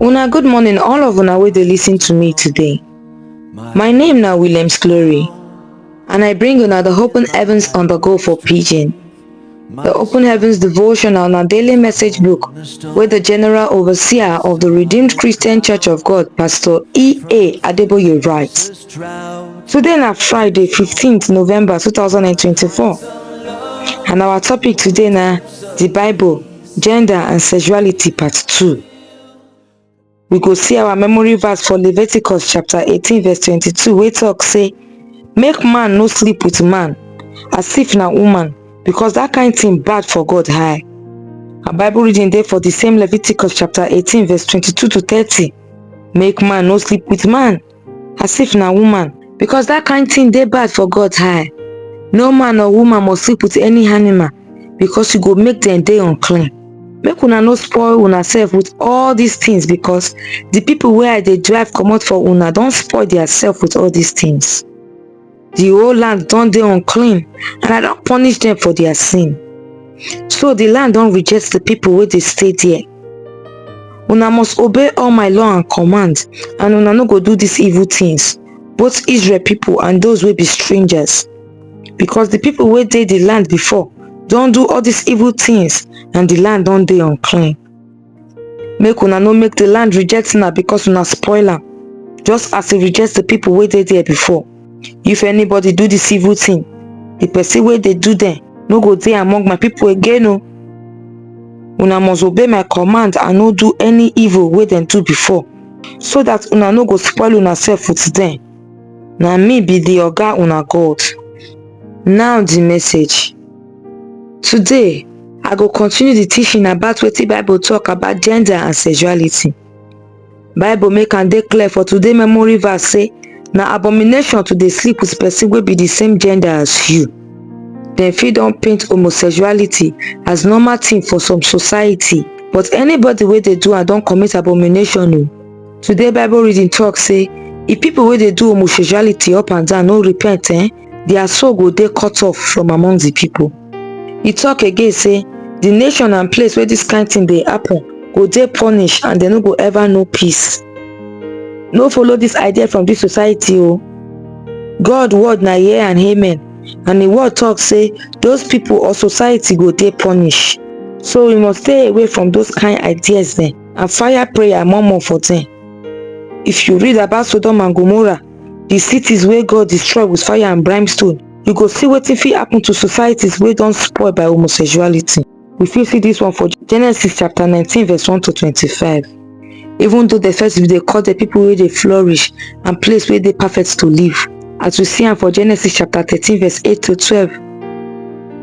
Una good morning, all of una wey dey lis ten to me today. My name na Williams Glory, and I bring una the Open Heavens on the Go for Pidgin. The Open Heavens devotional na daily message book wey the General Overseer of the Redeemed Christian Church of God, Pastor E.A. Adeboye writes. Today na Friday, 15th November 2024, and our topic today na the Bible, Gender and Sexuality Part 2. We go see our memory verse for Leviticus chapter 18 verse 22 wey talk say, make man no sleep with man as if na woman, because that kind thing bad for God eye. Our Bible reading dey for the same Leviticus chapter 18 verse 22 to 30. Make man no sleep with man as if na woman, because that kind thing dey bad for God eye. No man or woman must sleep with any animal, because you go make them dey unclean. Make una no spoil una self with all these things, because the people wey I dey drive comot for una don spoil their self with all these things. The whole land don dey unclean, and I don punish them for their sin. So the land don reject the people wey dey stay there. Una must obey all my law and command, and una no go do these evil things, both Israel people and those wey be strangers, because the people wey dey the land before don do all these evil things, and the land don dey unclean. Make una no make the land reject una because una spoil am, just as e reject the people wey dey there before. If anybody do this evil thing, the person wey dey do them no go dey among my people again o. Una must obey my command and no do any evil wey dem do before, so that una no go spoil una self with them. Na me be the oga una God. Now the message. Today, I go continue the teaching about wetin Bible talk about gender and sexuality. Bible make am dey clear for today memory verse say, na abomination to dey sleep with person wey be the same gender as you. Dem fit don paint homosexuality as normal thing for some society, but anybody wey dey do am don commit abomination o. Today Bible reading talk say, if people wey dey do homosexuality up and down no repent, their soul go dey cut off from among the people. E talk again say, the nation and place where this kind thing dey happen go dey punished, and dem no go ever know peace. No follow this idea from this society o. God word na yea and amen, and the word talk say those people or society go dey punished. So we must stay away from those kind ideas then, and fire prayer murmur for them. If you read about Sodom and Gomorrah, the cities wey God destroy with fire and brimstone, you go see wetin fit happen to societies wey don spoil by homosexuality. We fit see this one for Genesis chapter 19 verse 1 to 25. Even though the first be dey call the people wey dey flourish and place wey dey perfect to live, as we see am for Genesis chapter 13 verse 8 to 12.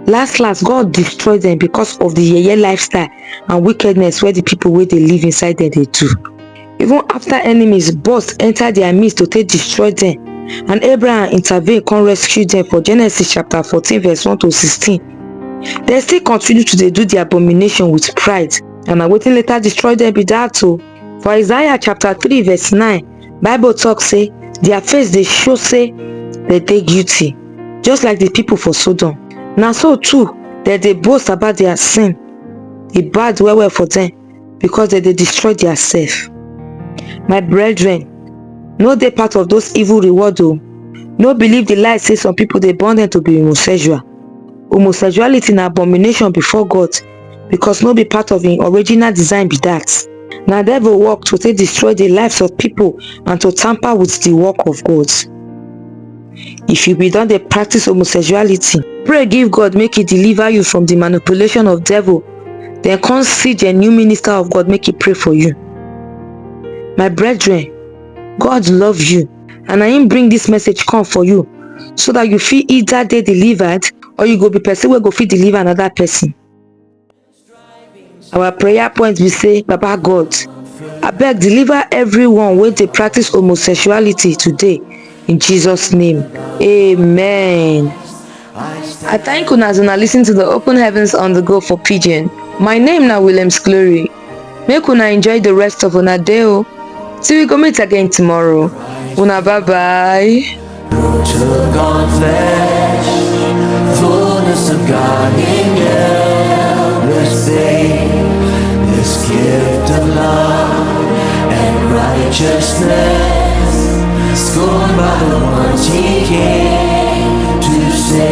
Last God destroy them because of the yeye lifestyle and wickedness wey the people wey dey live inside there dey do. Even after enemies burst enter their midst to take destroy them, and Abraham intervene come rescue them for Genesis chapter 14 verse 1 to 16. They still continue to dey do the abomination with pride, and na wetin later destroy them be that o. For Isaiah chapter 3 verse 9, Bible talk say their face dey show say they dey guilty, just like the people for Sodom. Na so too dem dey boast about their sin. E bad well for them, because they dey destroy their self. My brethren, no dey part of those evil reward o. No believe the lie say some people dey born them to be homosexual. Homosexuality na abomination before God, because no be part of im original design be that. Na devil work to take destroy the lives of people and to tamper with the work of God. If you be don dey practice homosexuality, pray give God make He deliver you from the manipulation of devil. Then come see the new minister of God make he pray for you. My brethren, God love you, and na him bring this message come for you, so that you fit either dey delivered, or you go be person wey go fit deliver another person. Our prayer point be say, Baba God, abeg deliver everyone wey dey practice homosexuality today, in Jesus name, amen. I thank una as una lis ten to the Open Heavens on the Go for Pidgin. My name na Williams Glory. Make una enjoy the rest of una day o. Till we go meet again tomorrow. Una bye bye. Took on flesh, fullness of God in you. This gift of love. righteousness, scorned by the ones he came to save.